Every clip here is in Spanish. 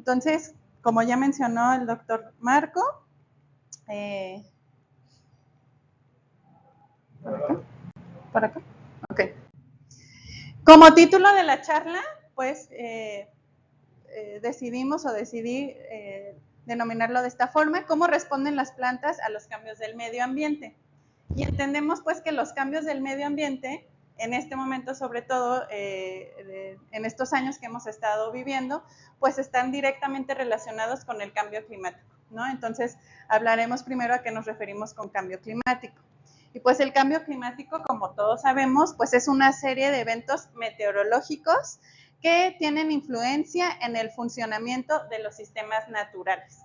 Entonces, como ya mencionó el doctor Marco, ¿por acá? Ok. Como título de la charla, pues decidí denominarlo de esta forma: ¿cómo responden las plantas a los cambios del medio ambiente? Y entendemos pues que los cambios del medio ambiente, en este momento sobre todo, en estos años que hemos estado viviendo, pues están directamente relacionados con el cambio climático, ¿no? Entonces, hablaremos primero a qué nos referimos con cambio climático. Y pues el cambio climático, como todos sabemos, pues es una serie de eventos meteorológicos que tienen influencia en el funcionamiento de los sistemas naturales.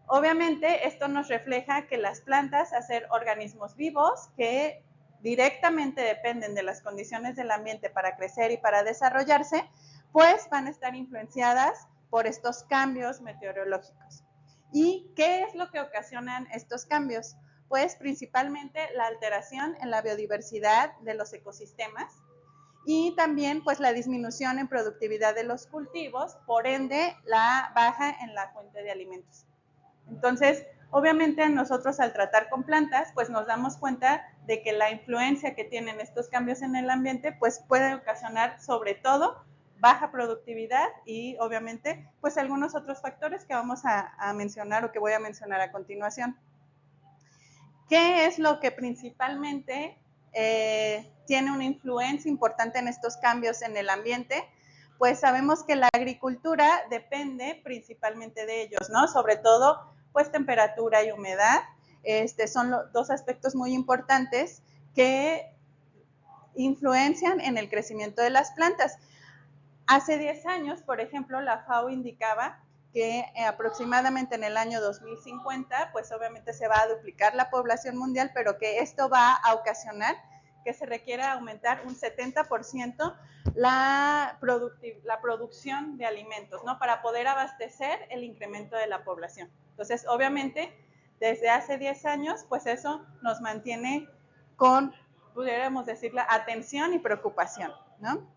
Obviamente, esto nos refleja que las plantas, al ser organismos vivos que directamente dependen de las condiciones del ambiente para crecer y para desarrollarse, pues van a estar influenciadas por estos cambios meteorológicos. ¿Y qué es lo que ocasionan estos cambios? Pues principalmente la alteración en la biodiversidad de los ecosistemas y también pues la disminución en productividad de los cultivos, por ende la baja en la fuente de alimentos. Entonces, obviamente nosotros al tratar con plantas, pues nos damos cuenta de que la influencia que tienen estos cambios en el ambiente, pues puede ocasionar sobre todo baja productividad y obviamente pues algunos otros factores que vamos a mencionar o que voy a mencionar a continuación. ¿Qué es lo que principalmente tiene una influencia importante en estos cambios en el ambiente? Pues sabemos que la agricultura depende principalmente de ellos, ¿no? Sobre todo, pues temperatura y humedad. Son dos aspectos muy importantes que influencian en el crecimiento de las plantas. Hace 10 años, por ejemplo, la FAO indicaba que aproximadamente en el año 2050, pues obviamente se va a duplicar la población mundial, pero que esto va a ocasionar que se requiera aumentar un 70% la producción de alimentos, ¿no? Para poder abastecer el incremento de la población. Entonces, obviamente, desde hace 10 años, pues eso nos mantiene con, pudiéramos decir, la atención y preocupación, ¿no?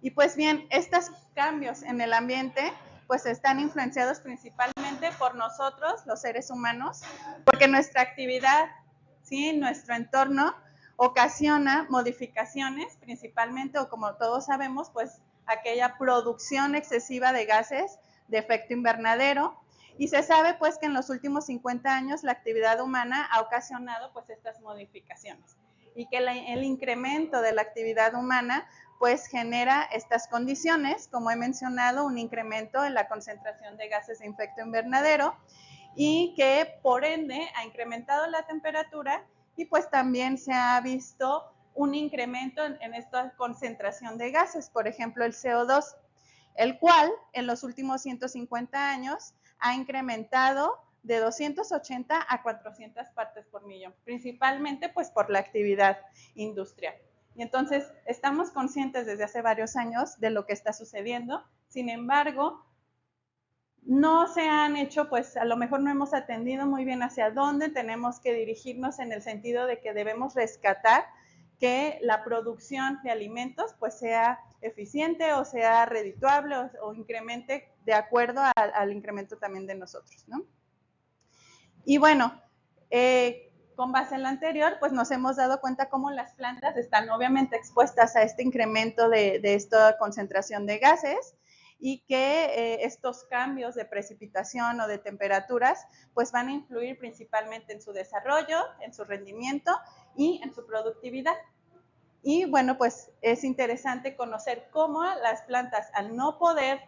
Y pues bien, estos cambios en el ambiente pues están influenciados principalmente por nosotros, los seres humanos, porque nuestra actividad, ¿sí? Nuestro entorno ocasiona modificaciones principalmente, o como todos sabemos, pues aquella producción excesiva de gases de efecto invernadero. Y se sabe pues que en los últimos 50 años la actividad humana ha ocasionado pues estas modificaciones y que el incremento de la actividad humana pues genera estas condiciones, como he mencionado, un incremento en la concentración de gases de efecto invernadero y que por ende ha incrementado la temperatura y pues también se ha visto un incremento en esta concentración de gases, por ejemplo el CO2, el cual en los últimos 150 años ha incrementado de 280 a 400 partes por millón, principalmente pues por la actividad industrial. Y entonces estamos conscientes desde hace varios años de lo que está sucediendo, sin embargo, no se han hecho, pues a lo mejor no hemos atendido muy bien hacia dónde tenemos que dirigirnos en el sentido de que debemos rescatar que la producción de alimentos pues sea eficiente o sea redituable o incremente de acuerdo al incremento también de nosotros, ¿no? Y bueno, con base en lo anterior, pues nos hemos dado cuenta cómo las plantas están obviamente expuestas a este incremento de esta concentración de gases y que estos cambios de precipitación o de temperaturas pues van a influir principalmente en su desarrollo, en su rendimiento y en su productividad. Y bueno, pues es interesante conocer cómo las plantas, al no poder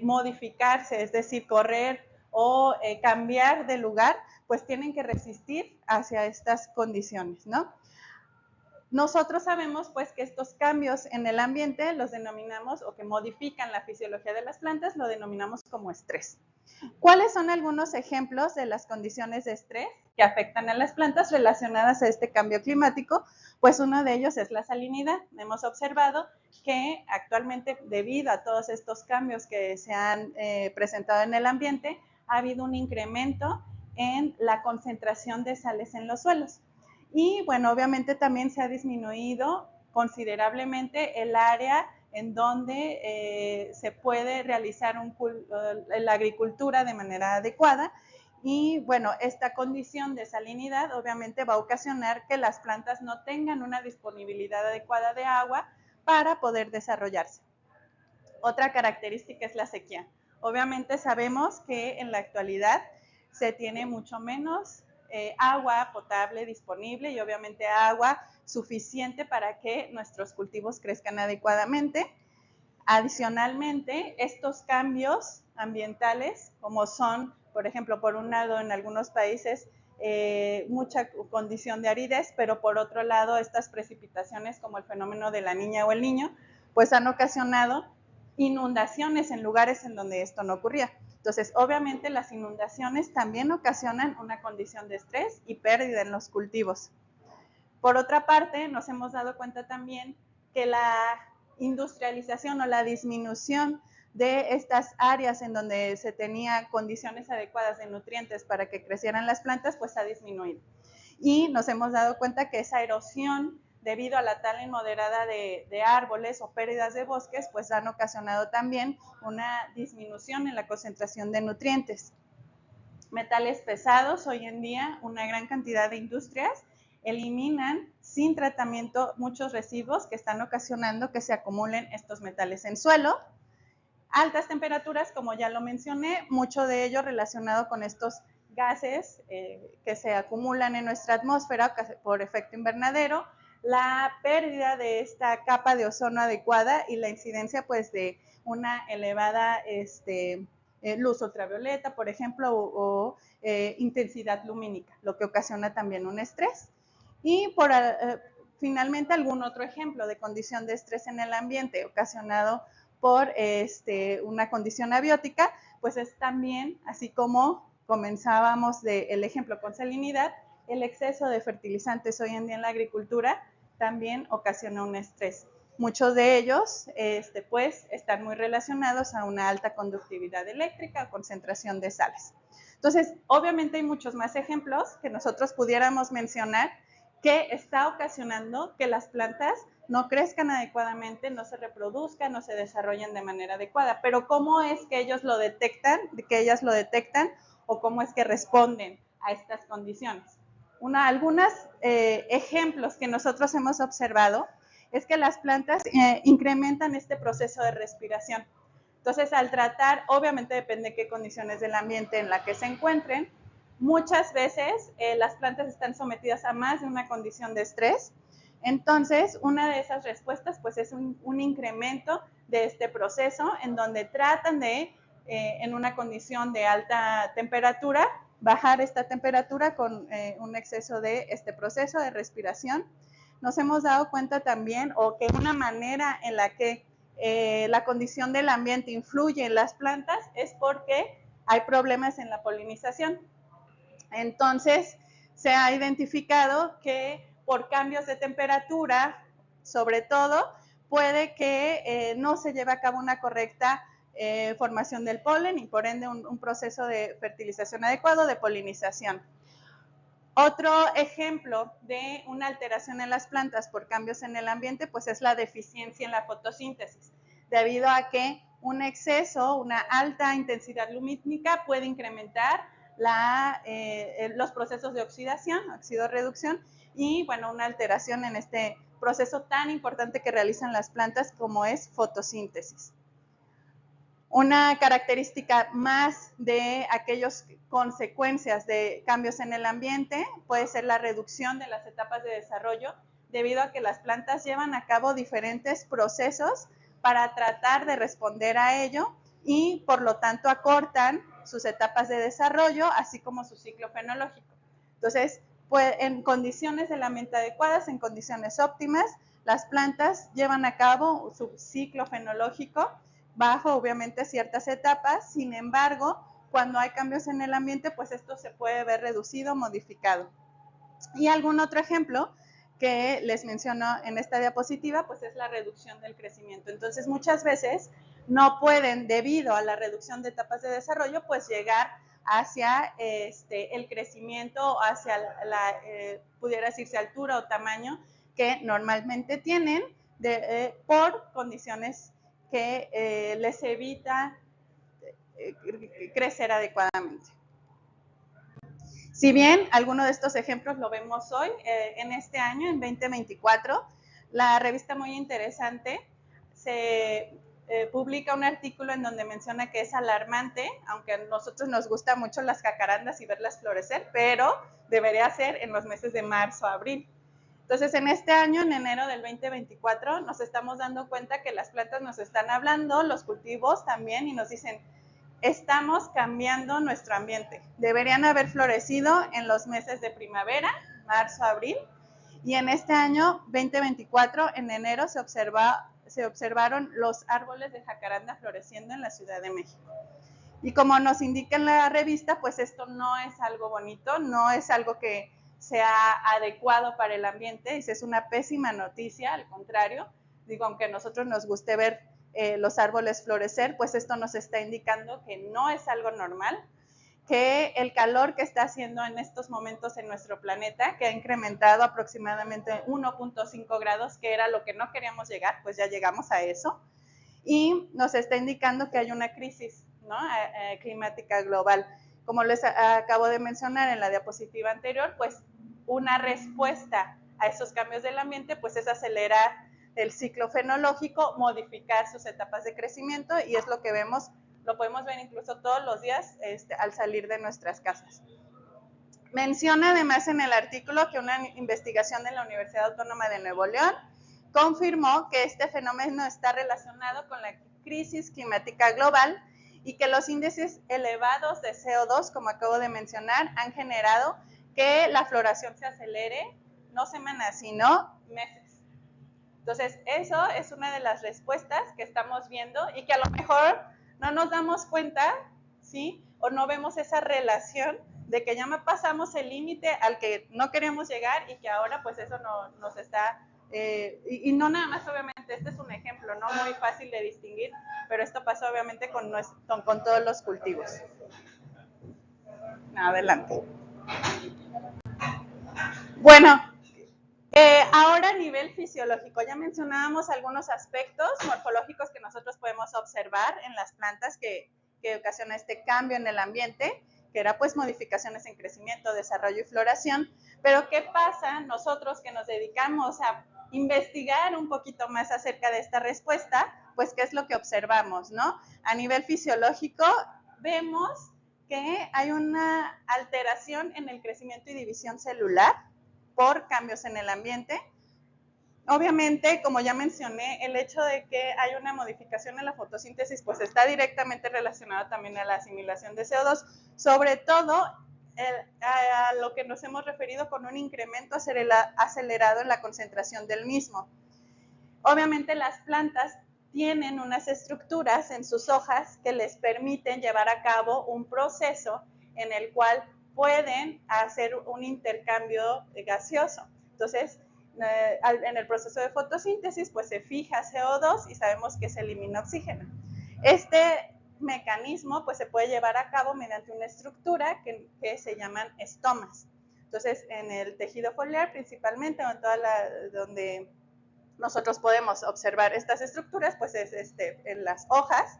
modificarse, es decir, correr o cambiar de lugar, pues tienen que resistir hacia estas condiciones, ¿no? Nosotros sabemos pues que estos cambios en el ambiente los denominamos, o que modifican la fisiología de las plantas, lo denominamos como estrés. ¿Cuáles son algunos ejemplos de las condiciones de estrés que afectan a las plantas relacionadas a este cambio climático? Pues uno de ellos es la salinidad. Hemos observado que actualmente, debido a todos estos cambios que se han presentado en el ambiente, ha habido un incremento en la concentración de sales en los suelos. Y bueno, obviamente también se ha disminuido considerablemente el área en donde se puede realizar la agricultura de manera adecuada. Y bueno, esta condición de salinidad obviamente va a ocasionar que las plantas no tengan una disponibilidad adecuada de agua para poder desarrollarse. Otra característica es la sequía. Obviamente sabemos que en la actualidad se tiene mucho menos agua potable disponible y obviamente agua suficiente para que nuestros cultivos crezcan adecuadamente. Adicionalmente, estos cambios ambientales, como son, por ejemplo, por un lado en algunos países mucha condición de aridez, pero por otro lado estas precipitaciones como el fenómeno de la niña o el niño, pues han ocasionado inundaciones en lugares en donde esto no ocurría. Entonces, obviamente las inundaciones también ocasionan una condición de estrés y pérdida en los cultivos. Por otra parte, nos hemos dado cuenta también que la industrialización o la disminución de estas áreas en donde se tenía condiciones adecuadas de nutrientes para que crecieran las plantas, pues ha disminuido. Y nos hemos dado cuenta que esa erosión, debido a la tala inmoderada de árboles o pérdidas de bosques, pues han ocasionado también una disminución en la concentración de nutrientes. Metales pesados, hoy en día una gran cantidad de industrias eliminan sin tratamiento muchos residuos que están ocasionando que se acumulen estos metales en suelo. Altas temperaturas, como ya lo mencioné, mucho de ello relacionado con estos gases que se acumulan en nuestra atmósfera por efecto invernadero, la pérdida de esta capa de ozono adecuada y la incidencia pues de una elevada luz ultravioleta, por ejemplo, o intensidad lumínica, lo que ocasiona también un estrés. Y finalmente algún otro ejemplo de condición de estrés en el ambiente ocasionado por una condición abiótica, pues es también, así como comenzábamos del ejemplo con salinidad, el exceso de fertilizantes hoy en día en la agricultura también ocasiona un estrés. Muchos de ellos pues están muy relacionados a una alta conductividad eléctrica o concentración de sales. Entonces, obviamente hay muchos más ejemplos que nosotros pudiéramos mencionar que está ocasionando que las plantas no crezcan adecuadamente, no se reproduzcan, no se desarrollen de manera adecuada. Pero ¿cómo es que ellos lo detectan, que ellas lo detectan o cómo es que responden a estas condiciones? Algunos ejemplos que nosotros hemos observado es que las plantas incrementan este proceso de respiración. Entonces, al tratar, obviamente depende de qué condiciones del ambiente en la que se encuentren, muchas veces las plantas están sometidas a más de una condición de estrés. Entonces, una de esas respuestas pues es un incremento de este proceso en donde tratan de, en una condición de alta temperatura, bajar esta temperatura con un exceso de este proceso de respiración. Nos hemos dado cuenta también, o que una manera en la que la condición del ambiente influye en las plantas es porque hay problemas en la polinización. Entonces, se ha identificado que por cambios de temperatura, sobre todo, puede que no se lleve a cabo una correcta formación del polen y por ende un proceso de fertilización adecuado, de polinización. Otro ejemplo de una alteración en las plantas por cambios en el ambiente, pues es la deficiencia en la fotosíntesis, debido a que un exceso, una alta intensidad lumínica puede incrementar los procesos de oxidación, oxidorreducción, y bueno, una alteración en este proceso tan importante que realizan las plantas como es fotosíntesis. Una característica más de aquellas consecuencias de cambios en el ambiente puede ser la reducción de las etapas de desarrollo, debido a que las plantas llevan a cabo diferentes procesos para tratar de responder a ello y por lo tanto acortan sus etapas de desarrollo, así como su ciclo fenológico. Entonces, pues, en condiciones del ambiente adecuadas, en condiciones óptimas, las plantas llevan a cabo su ciclo fenológico bajo obviamente ciertas etapas. Sin embargo, cuando hay cambios en el ambiente, pues esto se puede ver reducido, modificado. Y algún otro ejemplo que les menciono en esta diapositiva, pues es la reducción del crecimiento. Entonces, muchas veces no pueden, debido a la reducción de etapas de desarrollo, pues llegar hacia el crecimiento, hacia pudiera decirse altura o tamaño que normalmente tienen, por condiciones que les evita crecer adecuadamente. Si bien alguno de estos ejemplos lo vemos hoy, en este año, en 2024, la revista Muy Interesante se publica un artículo en donde menciona que es alarmante, aunque a nosotros nos gustan mucho las jacarandas y verlas florecer, pero debería ser en los meses de marzo a abril. Entonces, en este año, en enero del 2024, nos estamos dando cuenta que las plantas nos están hablando, los cultivos también, y nos dicen, estamos cambiando nuestro ambiente. Deberían haber florecido en los meses de primavera, marzo, abril, y en este año 2024, en enero, se observaron los árboles de jacaranda floreciendo en la Ciudad de México. Y como nos indica en la revista, pues esto no es algo bonito, no es algo que sea adecuado para el ambiente, y es una pésima noticia, al contrario, digo, aunque a nosotros nos guste ver los árboles florecer, pues esto nos está indicando que no es algo normal, que el calor que está haciendo en estos momentos en nuestro planeta, que ha incrementado aproximadamente 1.5 grados, que era lo que no queríamos llegar, pues ya llegamos a eso, y nos está indicando que hay una crisis, ¿no?, climática global. Como les acabo de mencionar en la diapositiva anterior, pues una respuesta a esos cambios del ambiente pues es acelerar el ciclo fenológico, modificar sus etapas de crecimiento, y es lo que vemos, lo podemos ver incluso todos los días al salir de nuestras casas. Menciona además en el artículo que una investigación de la Universidad Autónoma de Nuevo León confirmó que este fenómeno está relacionado con la crisis climática global y que los índices elevados de CO2, como acabo de mencionar, han generado que la floración se acelere, no semanas, sino meses. Entonces, eso es una de las respuestas que estamos viendo y que a lo mejor no nos damos cuenta, ¿sí? O no vemos esa relación de que ya pasamos el límite al que no queremos llegar y que ahora pues eso nos está... y no nada más, obviamente, este es un ejemplo, no muy fácil de distinguir, pero esto pasó obviamente con todos los cultivos. Adelante. Bueno, ahora a nivel fisiológico, ya mencionábamos algunos aspectos morfológicos que nosotros podemos observar en las plantas que ocasiona este cambio en el ambiente, que era pues modificaciones en crecimiento, desarrollo y floración. Pero ¿qué pasa nosotros que nos dedicamos a investigar un poquito más acerca de esta respuesta? Pues ¿qué es lo que observamos, no? A nivel fisiológico vemos que hay una alteración en el crecimiento y división celular por cambios en el ambiente. Obviamente, como ya mencioné, el hecho de que hay una modificación en la fotosíntesis pues está directamente relacionado también a la asimilación de CO2, sobre todo a lo que nos hemos referido con un incremento acelerado en la concentración del mismo. Obviamente las plantas tienen unas estructuras en sus hojas que les permiten llevar a cabo un proceso en el cual pueden hacer un intercambio gaseoso. Entonces, en el proceso de fotosíntesis, pues se fija CO2 y sabemos que se elimina oxígeno. Este mecanismo pues se puede llevar a cabo mediante una estructura que se llaman estomas. Entonces, en el tejido foliar principalmente, o en toda donde nosotros podemos observar estas estructuras, pues es en las hojas,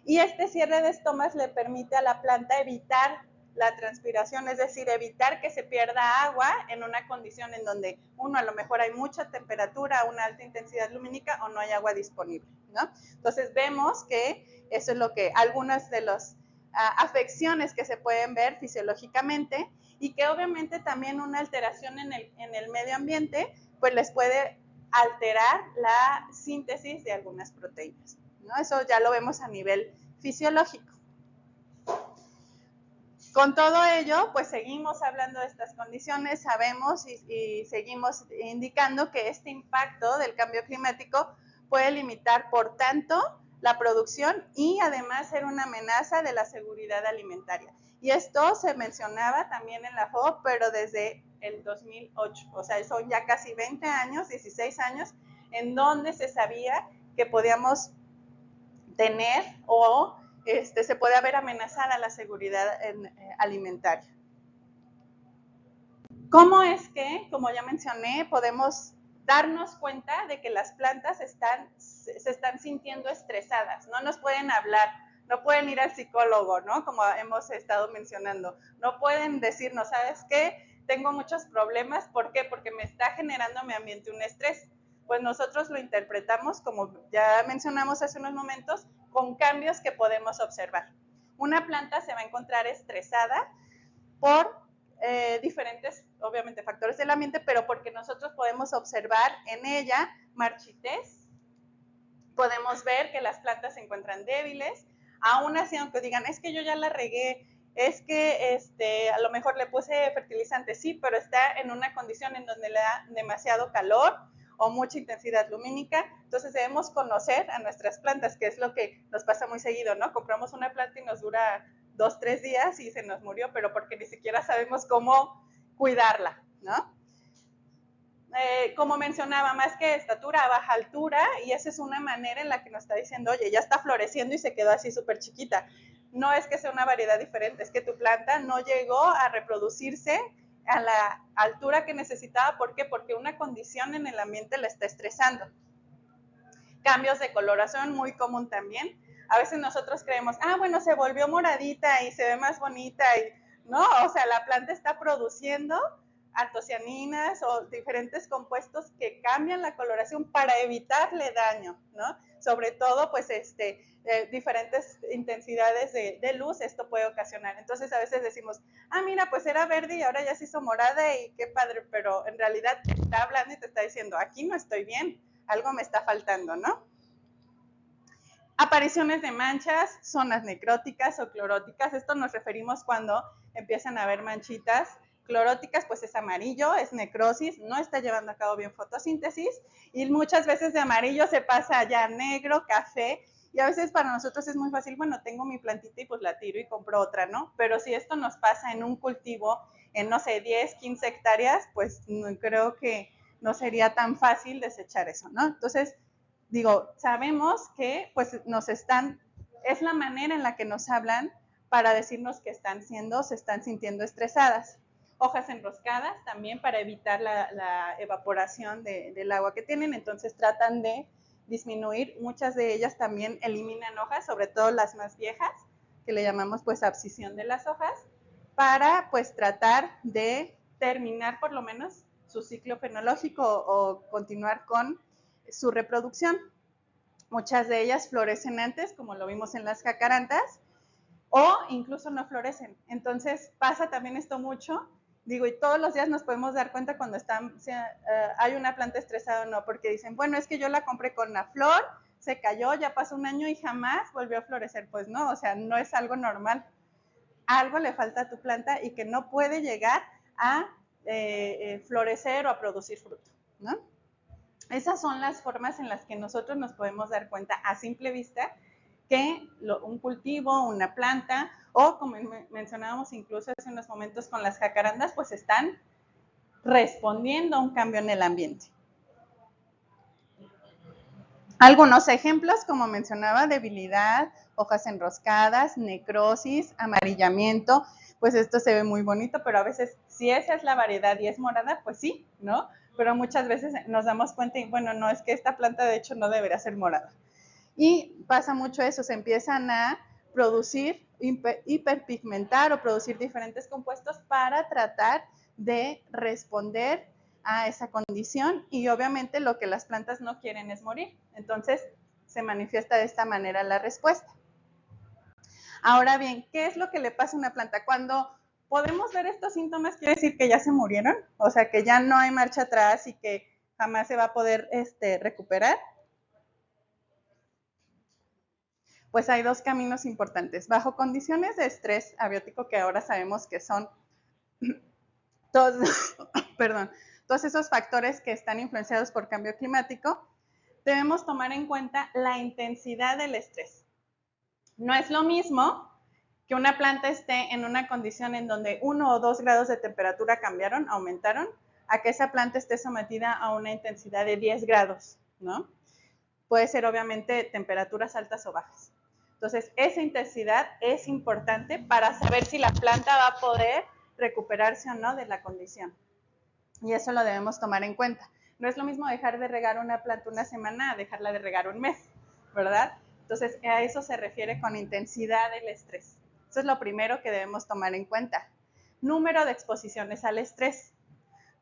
y este cierre de estomas le permite a la planta evitar la transpiración, es decir, evitar que se pierda agua en una condición en donde a lo mejor hay mucha temperatura, una alta intensidad lumínica o no hay agua disponible, ¿no? Entonces vemos que eso es lo que algunas de las afecciones que se pueden ver fisiológicamente, y que obviamente también una alteración en el medio ambiente pues les puede alterar la síntesis de algunas proteínas, ¿no? Eso ya lo vemos a nivel fisiológico. Con todo ello, pues seguimos hablando de estas condiciones, sabemos y seguimos indicando que este impacto del cambio climático puede limitar, por tanto, la producción y además ser una amenaza de la seguridad alimentaria. Y esto se mencionaba también en la FAO, pero desde el 2008, o sea, son ya casi 20 años, 16 años, en donde se sabía que podíamos tener o se puede haber amenazada la seguridad alimentaria. ¿Cómo es que, como ya mencioné, podemos darnos cuenta de que las plantas se están sintiendo estresadas, no nos pueden hablar, no pueden ir al psicólogo, ¿no? Como hemos estado mencionando, no pueden decirnos, ¿sabes qué? Tengo muchos problemas, ¿por qué? Porque me está generando mi ambiente un estrés. Pues nosotros lo interpretamos, como ya mencionamos hace unos momentos, con cambios que podemos observar. Una planta se va a encontrar estresada por diferentes, obviamente, factores del ambiente, pero porque nosotros podemos observar en ella marchitez, podemos ver que las plantas se encuentran débiles, aún así, aunque digan, es que yo ya la regué, es que a lo mejor le puse fertilizante, sí, pero está en una condición en donde le da demasiado calor o mucha intensidad lumínica, entonces debemos conocer a nuestras plantas, que es lo que nos pasa muy seguido, ¿no? Compramos una planta y nos dura 2, 3 días y se nos murió, pero porque ni siquiera sabemos cómo cuidarla, ¿no? Como mencionaba, más que estatura, a baja altura, y esa es una manera en la que nos está diciendo, oye, ya está floreciendo y se quedó así súper chiquita. No es que sea una variedad diferente, es que tu planta no llegó a reproducirse a la altura que necesitaba. ¿Por qué? Porque una condición en el ambiente la está estresando. Cambios de coloración, muy común también. A veces nosotros creemos, bueno, se volvió moradita y se ve más bonita, y no, o sea, la planta está produciendo antocianinas o diferentes compuestos que cambian la coloración para evitarle daño, ¿no? Sobre todo, pues, diferentes intensidades de luz esto puede ocasionar. Entonces, a veces decimos, mira, pues era verde y ahora ya se hizo morada y qué padre, pero en realidad te está hablando y te está diciendo, aquí no estoy bien, algo me está faltando, ¿no? Apariciones de manchas, zonas necróticas o cloróticas. Esto nos referimos cuando empiezan a haber manchitas. Cloróticas, pues es amarillo, es necrosis, no está llevando a cabo bien fotosíntesis, y muchas veces de amarillo se pasa ya a negro, café, y a veces para nosotros es muy fácil, bueno, tengo mi plantita y pues la tiro y compro otra, ¿no? Pero si esto nos pasa en un cultivo en, no sé, 10, 15 hectáreas, pues creo que no sería tan fácil desechar eso, ¿no? Entonces, digo, sabemos que pues es la manera en la que nos hablan para decirnos que se están sintiendo estresadas. Hojas enroscadas también para evitar la evaporación del agua que tienen, entonces tratan de disminuir, muchas de ellas también eliminan hojas, sobre todo las más viejas, que le llamamos pues abscisión de las hojas, para pues tratar de terminar por lo menos su ciclo fenológico o continuar con su reproducción. Muchas de ellas florecen antes, como lo vimos en las jacarandas, o incluso no florecen. Entonces pasa también esto mucho, digo, y todos los días nos podemos dar cuenta cuando hay una planta estresada o no, porque dicen, bueno, es que yo la compré con la flor, se cayó, ya pasó un año y jamás volvió a florecer. Pues no, o sea, no es algo normal. Algo le falta a tu planta y que no puede llegar a florecer o a producir fruto, ¿no? Esas son las formas en las que nosotros nos podemos dar cuenta a simple vista que un cultivo, una planta, o como mencionábamos incluso hace unos momentos con las jacarandas, pues están respondiendo a un cambio en el ambiente. Algunos ejemplos, como mencionaba, debilidad, hojas enroscadas, necrosis, amarillamiento, pues esto se ve muy bonito, pero a veces si esa es la variedad y es morada, pues sí, ¿no? Pero muchas veces nos damos cuenta y bueno, no, es que esta planta de hecho no debería ser morada. Y pasa mucho eso, se empiezan a producir, hiperpigmentar o producir diferentes compuestos para tratar de responder a esa condición, y obviamente lo que las plantas no quieren es morir. Entonces se manifiesta de esta manera la respuesta. Ahora bien, ¿qué es lo que le pasa a una planta? Cuando podemos ver estos síntomas, quiere decir que ya se murieron, o sea, que ya no hay marcha atrás y que jamás se va a poder recuperar. Pues hay dos caminos importantes. Bajo condiciones de estrés abiótico, que ahora sabemos que son todos esos factores que están influenciados por cambio climático, debemos tomar en cuenta la intensidad del estrés. No es lo mismo que una planta esté en una condición en donde 1 o 2 grados de temperatura aumentaron, a que esa planta esté sometida a una intensidad de 10 grados, ¿no? Puede ser obviamente temperaturas altas o bajas. Entonces, esa intensidad es importante para saber si la planta va a poder recuperarse o no de la condición. Y eso lo debemos tomar en cuenta. No es lo mismo dejar de regar una planta una semana a dejarla de regar un mes, ¿verdad? Entonces, a eso se refiere con intensidad del estrés. Eso es lo primero que debemos tomar en cuenta. Número de exposiciones al estrés.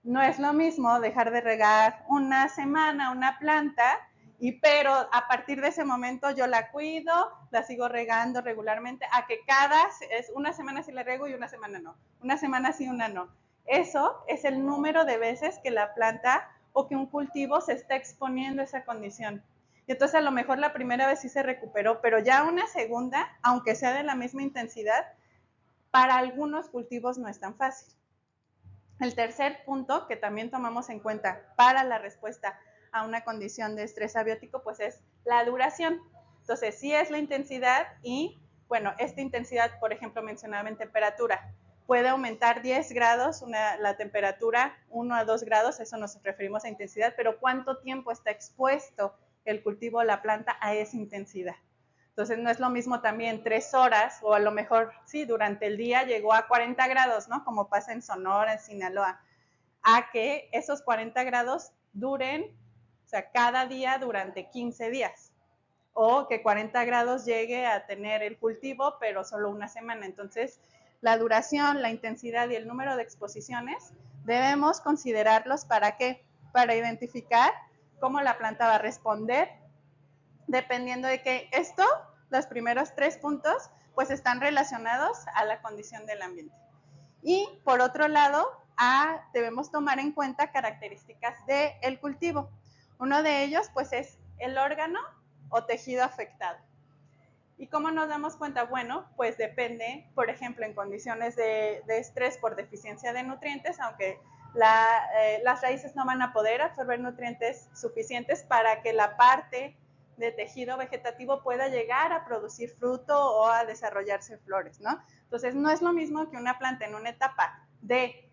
No es lo mismo dejar de regar una semana una planta, pero a partir de ese momento yo la cuido, la sigo regando regularmente, a que una semana sí la rego y una semana no. Una semana sí, una no. Eso es el número de veces que la planta o que un cultivo se está exponiendo a esa condición. Y entonces a lo mejor la primera vez sí se recuperó, pero ya una segunda, aunque sea de la misma intensidad, para algunos cultivos no es tan fácil. El tercer punto que también tomamos en cuenta para la respuesta a una condición de estrés abiótico, pues es la duración. Entonces, sí es la intensidad y, bueno, esta intensidad, por ejemplo, mencionaba en temperatura, puede aumentar 10 grados la temperatura, 1 a 2 grados, eso nos referimos a intensidad, pero ¿cuánto tiempo está expuesto el cultivo o la planta a esa intensidad? Entonces no es lo mismo también 3 horas o a lo mejor, sí, durante el día llegó a 40 grados, ¿no? Como pasa en Sonora, en Sinaloa, a que esos 40 grados duren, o sea, cada día durante 15 días. O que 40 grados llegue a tener el cultivo, pero solo una semana. Entonces, la duración, la intensidad y el número de exposiciones debemos considerarlos ¿para qué? Para identificar cómo la planta va a responder dependiendo de que esto, los primeros 3 puntos, pues están relacionados a la condición del ambiente. Y por otro lado, debemos tomar en cuenta características del cultivo. Uno de ellos, pues, es el órgano o tejido afectado. ¿Y cómo nos damos cuenta? Bueno, pues depende, por ejemplo, en condiciones de estrés por deficiencia de nutrientes, aunque las raíces no van a poder absorber nutrientes suficientes para que la parte de tejido vegetativo pueda llegar a producir fruto o a desarrollarse flores, ¿no? Entonces, no es lo mismo que una planta en una etapa de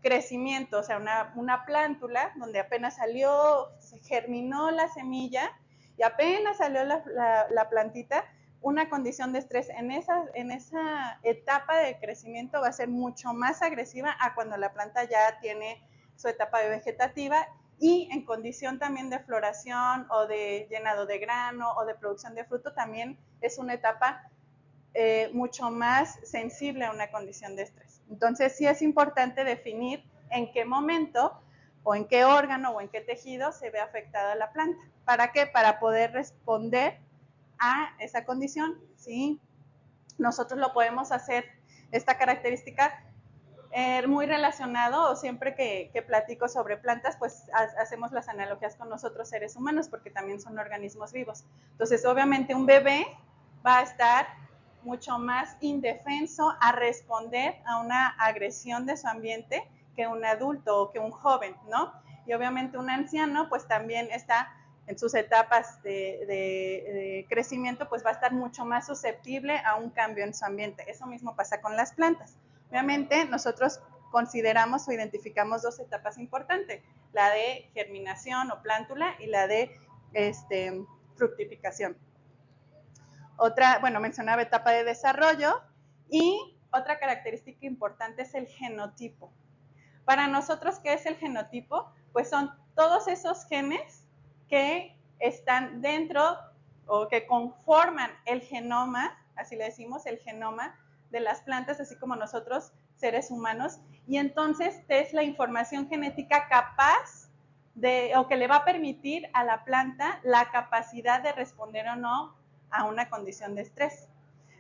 crecimiento, o sea, una plántula donde apenas salió, se germinó la semilla y apenas salió la plantita, una condición de estrés en esa etapa de crecimiento va a ser mucho más agresiva a cuando la planta ya tiene su etapa vegetativa y en condición también de floración o de llenado de grano o de producción de fruto también es una etapa mucho más sensible a una condición de estrés. Entonces sí es importante definir en qué momento o en qué órgano o en qué tejido se ve afectada la planta. ¿Para qué? Para poder responder a esa condición. ¿Sí? Nosotros lo podemos hacer, esta característica, muy relacionado, o siempre que platico sobre plantas, pues hacemos las analogías con nosotros seres humanos, porque también son organismos vivos. Entonces, obviamente, un bebé va a estar mucho más indefenso a responder a una agresión de su ambiente que un adulto o que un joven, ¿no? Y obviamente un anciano, pues también está en sus etapas de crecimiento, pues va a estar mucho más susceptible a un cambio en su ambiente. Eso mismo pasa con las plantas. Obviamente nosotros consideramos o identificamos 2 etapas importantes, la de germinación o plántula y la de fructificación. Otra, bueno, mencionaba etapa de desarrollo y otra característica importante es el genotipo. Para nosotros, ¿qué es el genotipo? Pues son todos esos genes que están dentro o que conforman el genoma, así le decimos, el genoma de las plantas, así como nosotros, seres humanos, y entonces es la información genética capaz o que le va a permitir a la planta la capacidad de responder o no a una condición de estrés.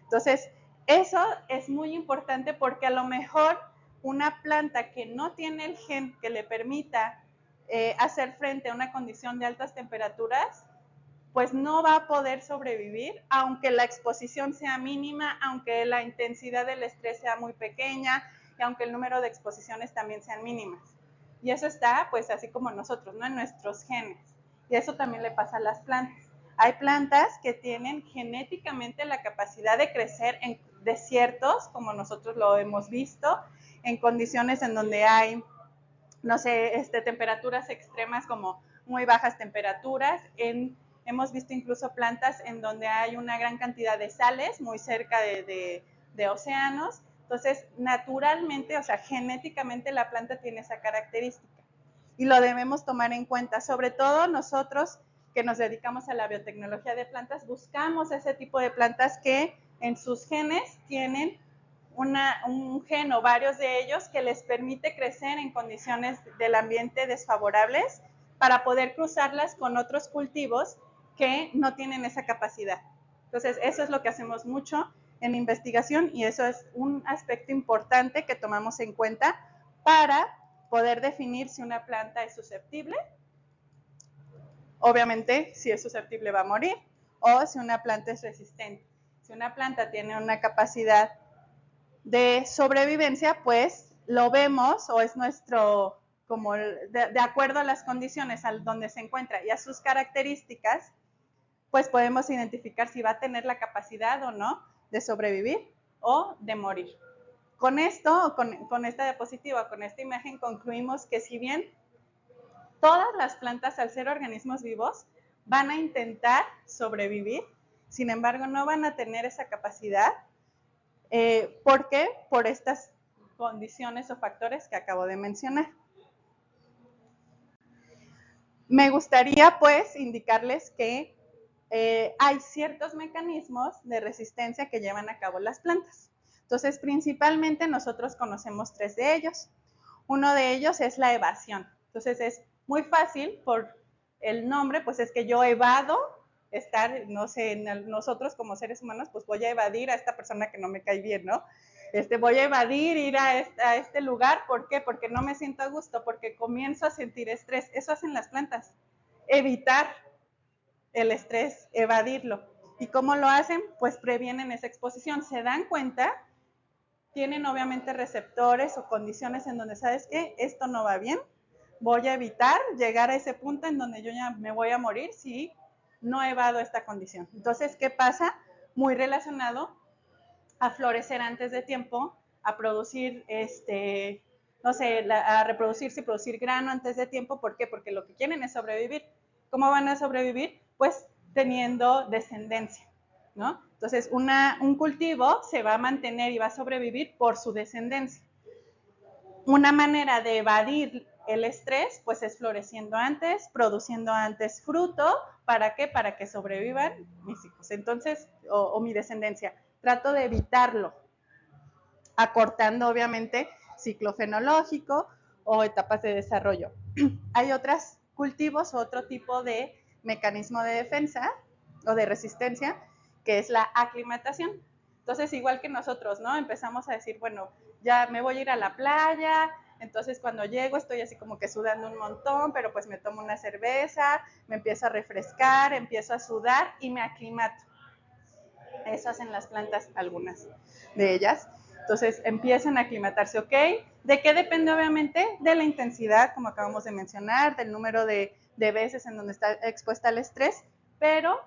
Entonces, eso es muy importante porque a lo mejor una planta que no tiene el gen que le permita hacer frente a una condición de altas temperaturas, pues no va a poder sobrevivir, aunque la exposición sea mínima, aunque la intensidad del estrés sea muy pequeña y aunque el número de exposiciones también sean mínimas. Y eso está, pues, así como nosotros, ¿no? En nuestros genes. Y eso también le pasa a las plantas. Hay plantas que tienen genéticamente la capacidad de crecer en desiertos, como nosotros lo hemos visto, en condiciones en donde hay, no sé, temperaturas extremas como muy bajas temperaturas. Hemos visto incluso plantas en donde hay una gran cantidad de sales muy cerca de océanos. Entonces, naturalmente, o sea, genéticamente la planta tiene esa característica. y lo debemos tomar en cuenta. Sobre todo nosotros que nos dedicamos a la biotecnología de plantas, buscamos ese tipo de plantas que en sus genes tienen un gen o varios de ellos que les permite crecer en condiciones del ambiente desfavorables para poder cruzarlas con otros cultivos que no tienen esa capacidad. Entonces, eso es lo que hacemos mucho en investigación y eso es un aspecto importante que tomamos en cuenta para poder definir si una planta es susceptible. Obviamente, si es susceptible va a morir, o si una planta es resistente. Si una planta tiene una capacidad de sobrevivencia, pues lo vemos o es nuestro, como de acuerdo a las condiciones al donde se encuentra y a sus características, pues podemos identificar si va a tener la capacidad o no de sobrevivir o de morir. Con esto, con esta diapositiva, con esta imagen, concluimos que si bien todas las plantas, al ser organismos vivos, van a intentar sobrevivir, sin embargo, no van a tener esa capacidad. ¿Por qué? Por estas condiciones o factores que acabo de mencionar. Me gustaría, pues, indicarles que hay ciertos mecanismos de resistencia que llevan a cabo las plantas. Entonces, principalmente nosotros conocemos 3 de ellos. Uno de ellos es la evasión. Entonces, es muy fácil por el nombre, pues es que yo evado estar, no sé, nosotros como seres humanos, pues voy a evadir a esta persona que no me cae bien, ¿no? Voy a evadir ir a este lugar, ¿por qué? Porque no me siento a gusto, porque comienzo a sentir estrés. Eso hacen las plantas, evitar el estrés, evadirlo. ¿Y cómo lo hacen? Pues previenen esa exposición. Se dan cuenta, tienen obviamente receptores o condiciones en donde, ¿sabes qué? Esto no va bien, voy a evitar llegar a ese punto en donde yo ya me voy a morir si no evado esta condición. Entonces, ¿qué pasa? Muy relacionado a florecer antes de tiempo, a producir, no sé, a reproducirse y producir grano antes de tiempo. ¿Por qué? Porque lo que quieren es sobrevivir. ¿Cómo van a sobrevivir? Pues teniendo descendencia, ¿no? Entonces, un cultivo se va a mantener y va a sobrevivir por su descendencia. Una manera de evadir el estrés, pues es floreciendo antes, produciendo antes fruto. ¿Para qué? Para que sobrevivan mis hijos. Entonces, o mi descendencia. Trato de evitarlo, acortando obviamente ciclo fenológico o etapas de desarrollo. Hay otros cultivos, otro tipo de mecanismo de defensa o de resistencia, que es la aclimatación. Entonces, igual que nosotros, ¿no? Empezamos a decir, bueno, ya me voy a ir a la playa, entonces cuando llego estoy así como que sudando un montón, pero pues me tomo una cerveza, me empiezo a refrescar, empiezo a sudar y me aclimato. Eso hacen las plantas, algunas de ellas. Entonces empiezan a aclimatarse, ¿ok? ¿De qué depende? Obviamente de la intensidad, como acabamos de mencionar, del número de veces en donde está expuesta al estrés, pero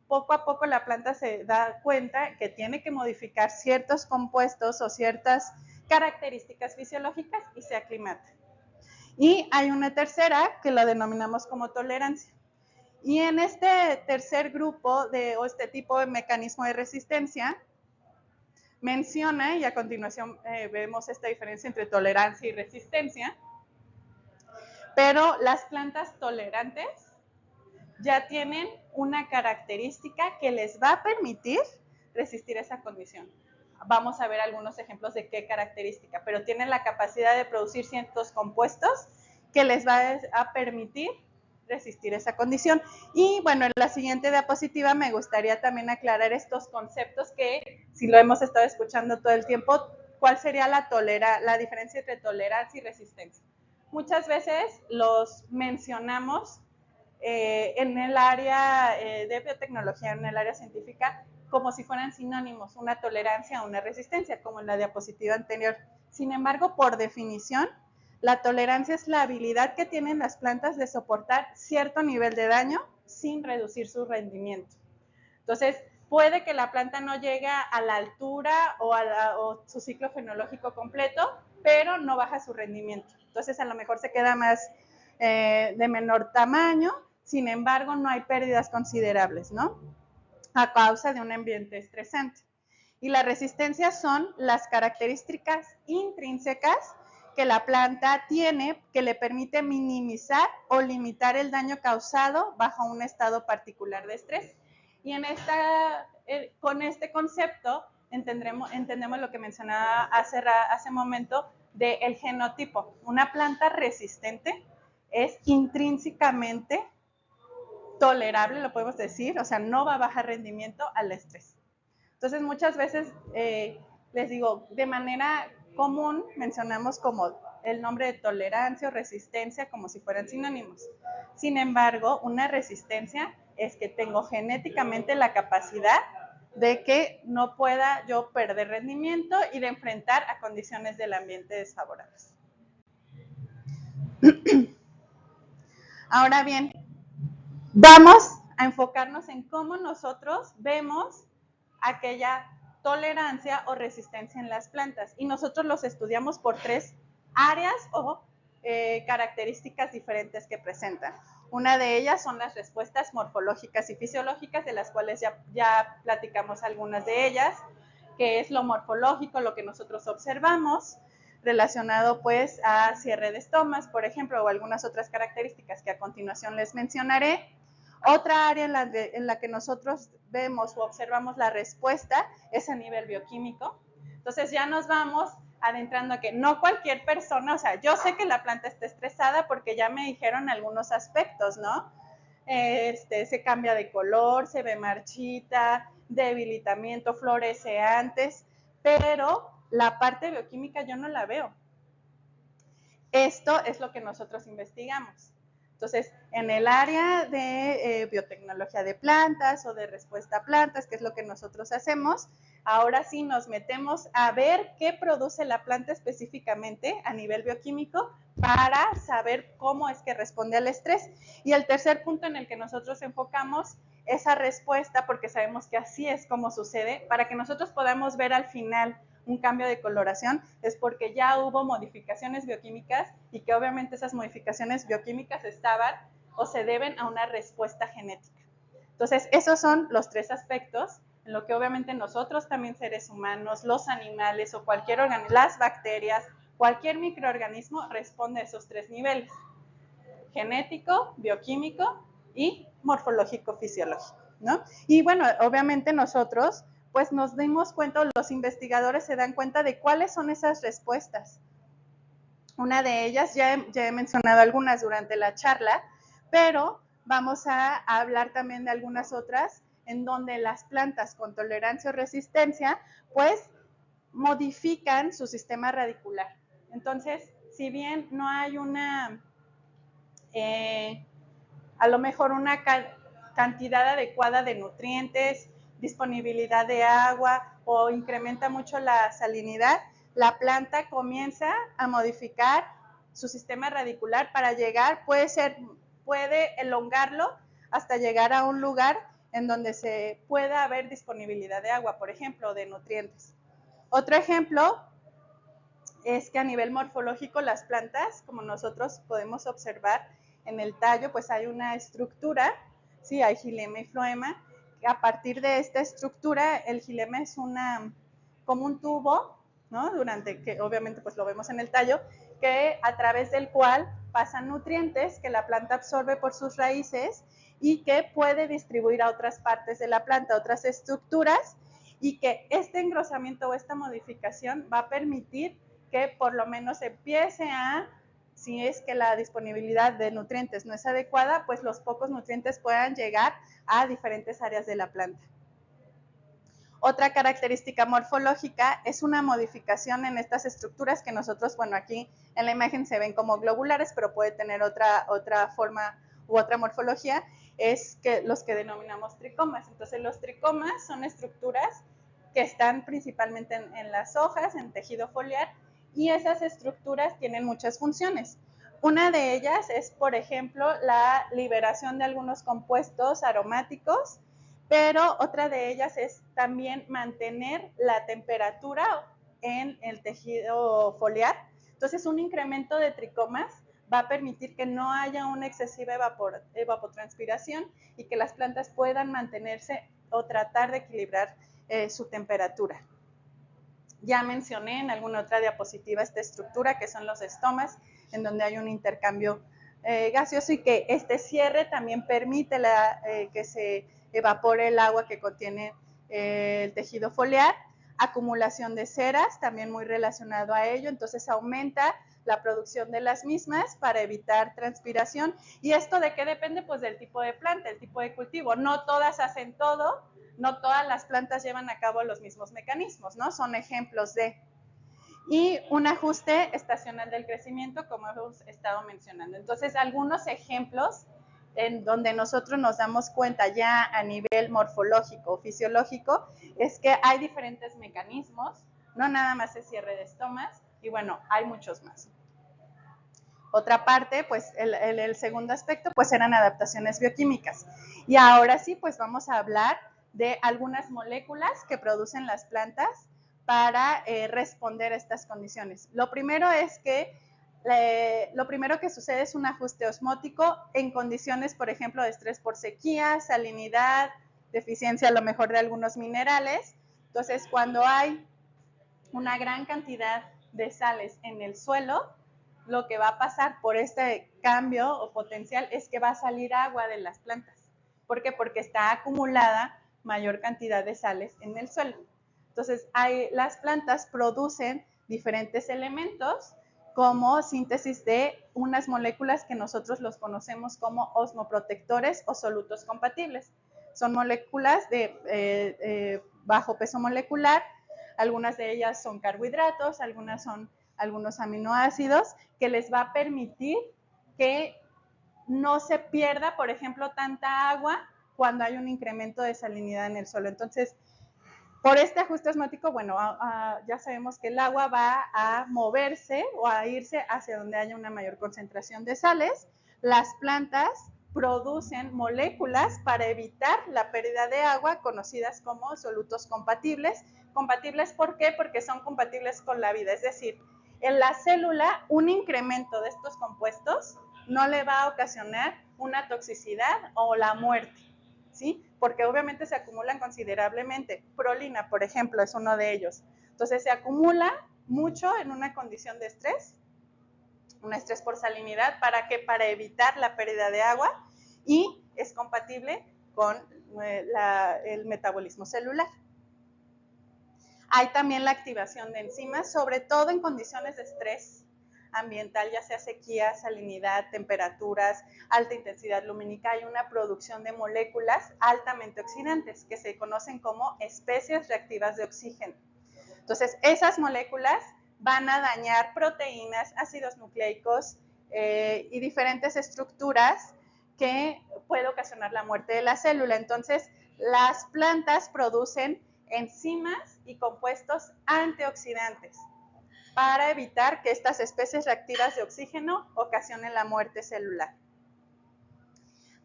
poco a poco la planta se da cuenta que tiene que modificar ciertos compuestos o ciertas características fisiológicas y se aclimata. Y hay una tercera que lo denominamos como tolerancia. Y en este tercer grupo o este tipo de mecanismo de resistencia, menciona, y a continuación vemos esta diferencia entre tolerancia y resistencia, pero las plantas tolerantes ya tienen una característica que les va a permitir resistir esa condición. Vamos a ver algunos ejemplos de qué característica, pero tienen la capacidad de producir ciertos compuestos que les va a permitir resistir esa condición. Y bueno, en la siguiente diapositiva me gustaría también aclarar estos conceptos que, si lo hemos estado escuchando todo el tiempo, ¿cuál sería la diferencia entre tolerancia y resistencia? Muchas veces los mencionamos en el área de biotecnología, en el área científica, como si fueran sinónimos, una tolerancia o una resistencia, como en la diapositiva anterior. Sin embargo, por definición, la tolerancia es la habilidad que tienen las plantas de soportar cierto nivel de daño sin reducir su rendimiento. Entonces, puede que la planta no llegue a la altura o su ciclo fenológico completo, pero no baja su rendimiento. Entonces, a lo mejor se queda más de menor tamaño, sin embargo, no hay pérdidas considerables, ¿no? A causa de un ambiente estresante. Y la resistencia son las características intrínsecas que la planta tiene que le permite minimizar o limitar el daño causado bajo un estado particular de estrés. Y con este concepto entendemos lo que mencionaba hace momento del genotipo. Una planta resistente es intrínsecamente tolerable, lo podemos decir, o sea, no va a bajar rendimiento al estrés. Entonces, muchas veces les digo, de manera común mencionamos como el nombre de tolerancia o resistencia como si fueran sinónimos. Sin embargo, una resistencia es que tengo genéticamente la capacidad de que no pueda yo perder rendimiento y de enfrentar a condiciones del ambiente desfavorables. Ahora bien, vamos a enfocarnos en cómo nosotros vemos aquella tolerancia o resistencia en las plantas. Y nosotros los estudiamos por 3 áreas o características diferentes que presentan. Una de ellas son las respuestas morfológicas y fisiológicas, de las cuales ya platicamos algunas de ellas, que es lo morfológico, lo que nosotros observamos, relacionado pues a cierre de estomas, por ejemplo, o algunas otras características que a continuación les mencionaré. Otra área en la que nosotros vemos o observamos la respuesta es a nivel bioquímico. Entonces ya nos vamos adentrando a que no cualquier persona, o sea, yo sé que la planta está estresada porque ya me dijeron algunos aspectos, ¿no? Se cambia de color, se ve marchita, debilitamiento, florece antes, pero la parte bioquímica yo no la veo. Esto es lo que nosotros investigamos. Entonces, en el área de biotecnología de plantas o de respuesta a plantas, que es lo que nosotros hacemos, ahora sí nos metemos a ver qué produce la planta específicamente a nivel bioquímico para saber cómo es que responde al estrés. Y el tercer punto en el que nosotros enfocamos esa respuesta, porque sabemos que así es como sucede, para que nosotros podamos ver al final un cambio de coloración, es porque ya hubo modificaciones bioquímicas y que obviamente esas modificaciones bioquímicas estaban o se deben a una respuesta genética. Entonces, esos son los 3 aspectos en lo que obviamente nosotros también seres humanos, los animales o cualquier organismo, las bacterias, cualquier microorganismo responde a esos 3 niveles: genético, bioquímico y morfológico-fisiológico, ¿no? Y bueno, obviamente nosotros pues nos dimos cuenta, los investigadores se dan cuenta de cuáles son esas respuestas. Una de ellas, ya he mencionado algunas durante la charla, pero vamos a hablar también de algunas otras en donde las plantas con tolerancia o resistencia, pues modifican su sistema radicular. Entonces, si bien no hay a lo mejor una cantidad adecuada de nutrientes, disponibilidad de agua o incrementa mucho la salinidad, la planta comienza a modificar su sistema radicular para llegar, puede elongarlo hasta llegar a un lugar en donde se pueda haber disponibilidad de agua, por ejemplo, de nutrientes. Otro ejemplo es que a nivel morfológico las plantas, como nosotros podemos observar en el tallo, pues hay una estructura, sí, hay xilema y floema. A partir de esta estructura, el xilema es como un tubo, ¿no? Que obviamente pues lo vemos en el tallo, que a través del cual pasan nutrientes que la planta absorbe por sus raíces y que puede distribuir a otras partes de la planta, a otras estructuras, y que este engrosamiento o esta modificación va a permitir que por lo menos empiece si es que la disponibilidad de nutrientes no es adecuada, pues los pocos nutrientes puedan llegar a diferentes áreas de la planta. Otra característica morfológica es una modificación en estas estructuras que nosotros, bueno, aquí en la imagen se ven como globulares, pero puede tener otra forma u otra morfología, es que los que denominamos tricomas. Entonces, los tricomas son estructuras que están principalmente en las hojas, en tejido foliar, y esas estructuras tienen muchas funciones. Una de ellas es, por ejemplo, la liberación de algunos compuestos aromáticos, pero otra de ellas es también mantener la temperatura en el tejido foliar. Entonces, un incremento de tricomas va a permitir que no haya una excesiva evapotranspiración y que las plantas puedan mantenerse o tratar de equilibrar su temperatura. Ya mencioné en alguna otra diapositiva esta estructura que son los estomas, en donde hay un intercambio gaseoso y que este cierre también permite que se evapore el agua que contiene el tejido foliar. Acumulación de ceras, también muy relacionado a ello, entonces aumenta la producción de las mismas para evitar transpiración. ¿Y esto de qué depende? Pues del tipo de planta, el tipo de cultivo. No todas hacen todo, no todas las plantas llevan a cabo los mismos mecanismos, ¿no? Son ejemplos de. Y un ajuste estacional del crecimiento, como hemos estado mencionando. Entonces, algunos ejemplos en donde nosotros nos damos cuenta ya a nivel morfológico o fisiológico es que hay diferentes mecanismos, no nada más el cierre de estomas, y bueno, hay muchos más. Otra parte, pues el segundo aspecto, pues eran adaptaciones bioquímicas. Y ahora sí, pues vamos a hablar de algunas moléculas que producen las plantas para responder a estas condiciones. Lo primero es que lo primero que sucede es un ajuste osmótico en condiciones, por ejemplo, de estrés por sequía, salinidad, deficiencia a lo mejor de algunos minerales. Entonces, cuando hay una gran cantidad de sales en el suelo, lo que va a pasar por este cambio o potencial es que va a salir agua de las plantas. ¿Por qué? Porque está acumulada mayor cantidad de sales en el suelo. Entonces, las plantas producen diferentes elementos como síntesis de unas moléculas que nosotros los conocemos como osmoprotectores o solutos compatibles. Son moléculas de bajo peso molecular, algunas de ellas son carbohidratos, algunas son algunos aminoácidos, que les va a permitir que no se pierda, por ejemplo, tanta agua cuando hay un incremento de salinidad en el suelo. Entonces, por este ajuste osmótico, bueno, ya sabemos que el agua va a moverse o a irse hacia donde haya una mayor concentración de sales. Las plantas producen moléculas para evitar la pérdida de agua, conocidas como solutos compatibles. ¿Compatibles por qué? Porque son compatibles con la vida, es decir, en la célula un incremento de estos compuestos no le va a ocasionar una toxicidad o la muerte, ¿sí? Porque obviamente se acumulan considerablemente. Prolina, por ejemplo, es uno de ellos. Entonces se acumula mucho en una condición de estrés, un estrés por salinidad, ¿para qué? Para evitar la pérdida de agua y es compatible con el metabolismo celular. Hay también la activación de enzimas, sobre todo en condiciones de estrés ambiental, ya sea sequía, salinidad, temperaturas, alta intensidad lumínica. Hay una producción de moléculas altamente oxidantes que se conocen como especies reactivas de oxígeno. Entonces, esas moléculas van a dañar proteínas, ácidos nucleicos y diferentes estructuras que puede ocasionar la muerte de la célula. Entonces, las plantas producen enzimas y compuestos antioxidantes para evitar que estas especies reactivas de oxígeno ocasionen la muerte celular.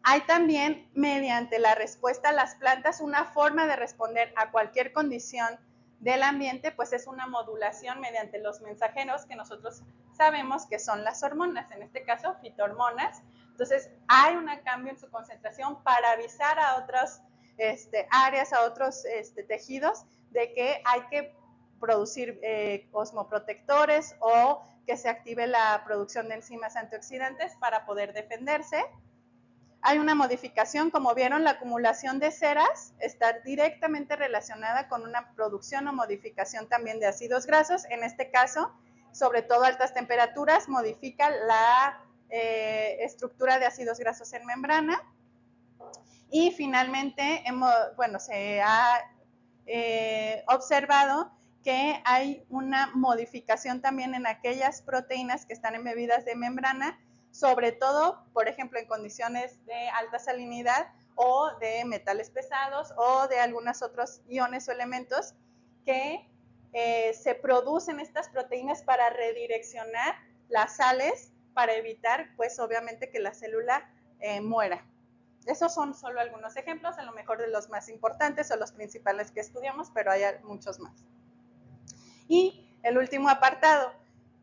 Hay también, mediante la respuesta a las plantas, una forma de responder a cualquier condición del ambiente, pues es una modulación mediante los mensajeros que nosotros sabemos que son las hormonas, en este caso fitohormonas. Entonces, hay un cambio en su concentración para avisar a otras áreas, a otros tejidos, de que hay que producir osmoprotectores o que se active la producción de enzimas antioxidantes para poder defenderse. Hay una modificación, como vieron, la acumulación de ceras está directamente relacionada con una producción o modificación también de ácidos grasos. En este caso, sobre todo altas temperaturas, modifica la estructura de ácidos grasos en membrana. Y finalmente, se ha observado que hay una modificación también en aquellas proteínas que están embebidas de membrana, sobre todo, por ejemplo, en condiciones de alta salinidad o de metales pesados o de algunos otros iones o elementos que se producen estas proteínas para redireccionar las sales para evitar, pues obviamente, que la célula muera. Esos son solo algunos ejemplos, a lo mejor de los más importantes o los principales que estudiamos, pero hay muchos más. Y el último apartado,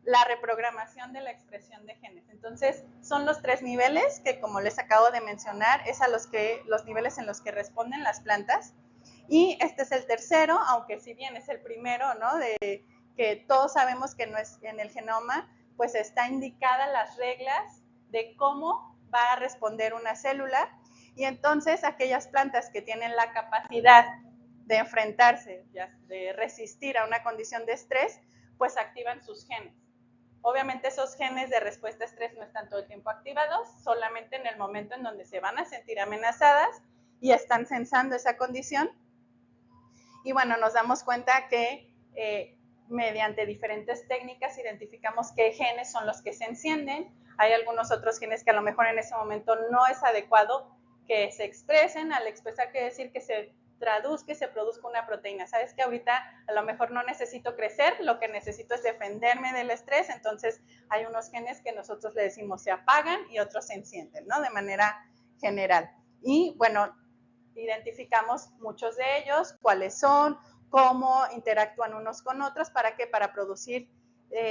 la reprogramación de la expresión de genes. Entonces, son los 3 niveles que, como les acabo de mencionar, es a los niveles en los que responden las plantas. Y este es el tercero, aunque si bien es el primero, ¿no?, de que todos sabemos que en el genoma pues está indicada las reglas de cómo va a responder una célula, y entonces aquellas plantas que tienen la capacidad de enfrentarse, de resistir a una condición de estrés, pues activan sus genes. Obviamente esos genes de respuesta a estrés no están todo el tiempo activados, solamente en el momento en donde se van a sentir amenazadas y están sensando esa condición. Y bueno, nos damos cuenta que mediante diferentes técnicas identificamos qué genes son los que se encienden. Hay algunos otros genes que a lo mejor en ese momento no es adecuado que se expresen. Al expresar quiere decir que se traduzca y se produzca una proteína. Sabes que ahorita a lo mejor no necesito crecer, lo que necesito es defenderme del estrés, entonces hay unos genes que nosotros le decimos se apagan y otros se encienden, ¿no? De manera general. Y bueno, identificamos muchos de ellos, cuáles son, cómo interactúan unos con otros, ¿para qué? Para producir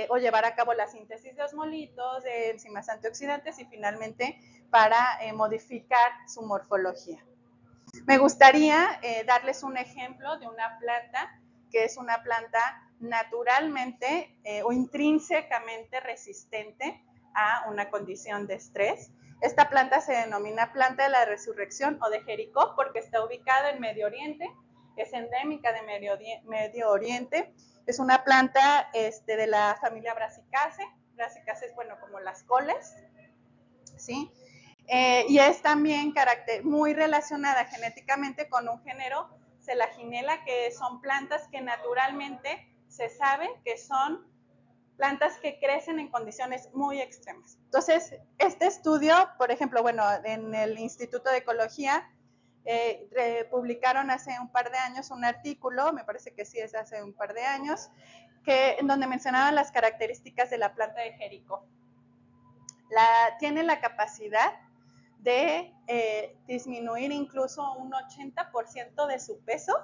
o llevar a cabo la síntesis de osmolitos, de enzimas antioxidantes y finalmente para modificar su morfología. Me gustaría darles un ejemplo de una planta que es una planta naturalmente o intrínsecamente resistente a una condición de estrés. Esta planta se denomina planta de la resurrección o de Jericó porque está ubicada en Medio Oriente, es endémica de Medio Oriente. Es una planta de la familia Brassicaceae. Brassicaceae es, bueno, como las coles, ¿sí? Y es también muy relacionada genéticamente con un género Selaginella, que son plantas que naturalmente se sabe que son plantas que crecen en condiciones muy extremas. Entonces, este estudio, por ejemplo, bueno, en el Instituto de Ecología, publicaron hace un par de años un artículo, me parece que sí es hace un par de años, en donde mencionaban las características de la planta de Jericó. Tiene la capacidad de disminuir incluso un 80% de su peso,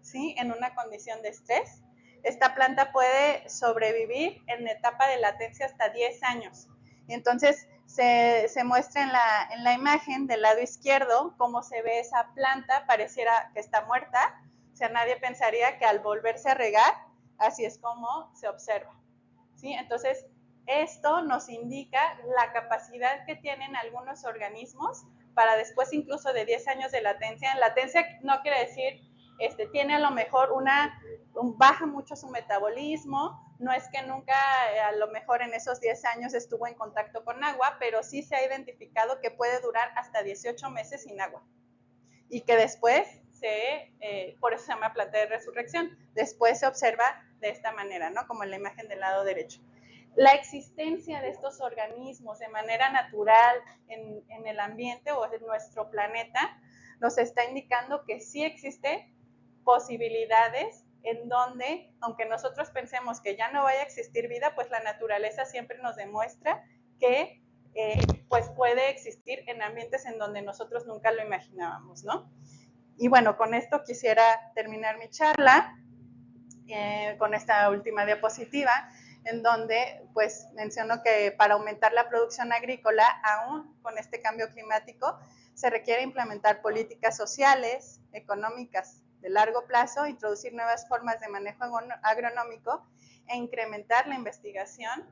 ¿sí? En una condición de estrés. Esta planta puede sobrevivir en la etapa de latencia hasta 10 años. Y entonces se muestra en la imagen del lado izquierdo cómo se ve esa planta, pareciera que está muerta. O sea, nadie pensaría que al volverse a regar, así es como se observa, ¿sí? Entonces, esto nos indica la capacidad que tienen algunos organismos para después incluso de 10 años de latencia. Latencia no quiere decir, tiene a lo mejor baja mucho su metabolismo, no es que nunca a lo mejor en esos 10 años estuvo en contacto con agua, pero sí se ha identificado que puede durar hasta 18 meses sin agua y que después por eso se llama planta de resurrección, después se observa de esta manera, ¿no? Como en la imagen del lado derecho. La existencia de estos organismos de manera natural en el ambiente o en nuestro planeta nos está indicando que sí existe posibilidades en donde, aunque nosotros pensemos que ya no vaya a existir vida, pues la naturaleza siempre nos demuestra que pues puede existir en ambientes en donde nosotros nunca lo imaginábamos, ¿no? Y bueno, con esto quisiera terminar mi charla con esta última diapositiva, en donde pues menciono que para aumentar la producción agrícola, aún con este cambio climático, se requiere implementar políticas sociales, económicas de largo plazo, introducir nuevas formas de manejo agronómico e incrementar la investigación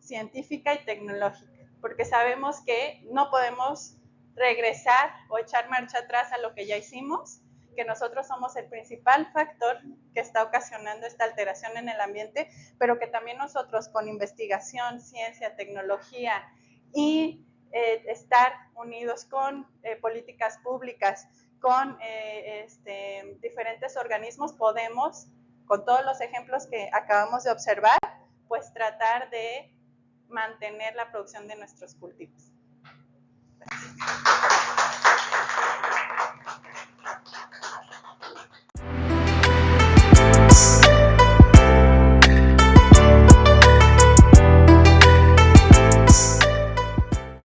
científica y tecnológica, porque sabemos que no podemos regresar o echar marcha atrás a lo que ya hicimos, que nosotros somos el principal factor que está ocasionando esta alteración en el ambiente, pero que también nosotros con investigación, ciencia, tecnología y estar unidos con políticas públicas, con diferentes organismos, podemos, con todos los ejemplos que acabamos de observar, pues tratar de mantener la producción de nuestros cultivos. Gracias.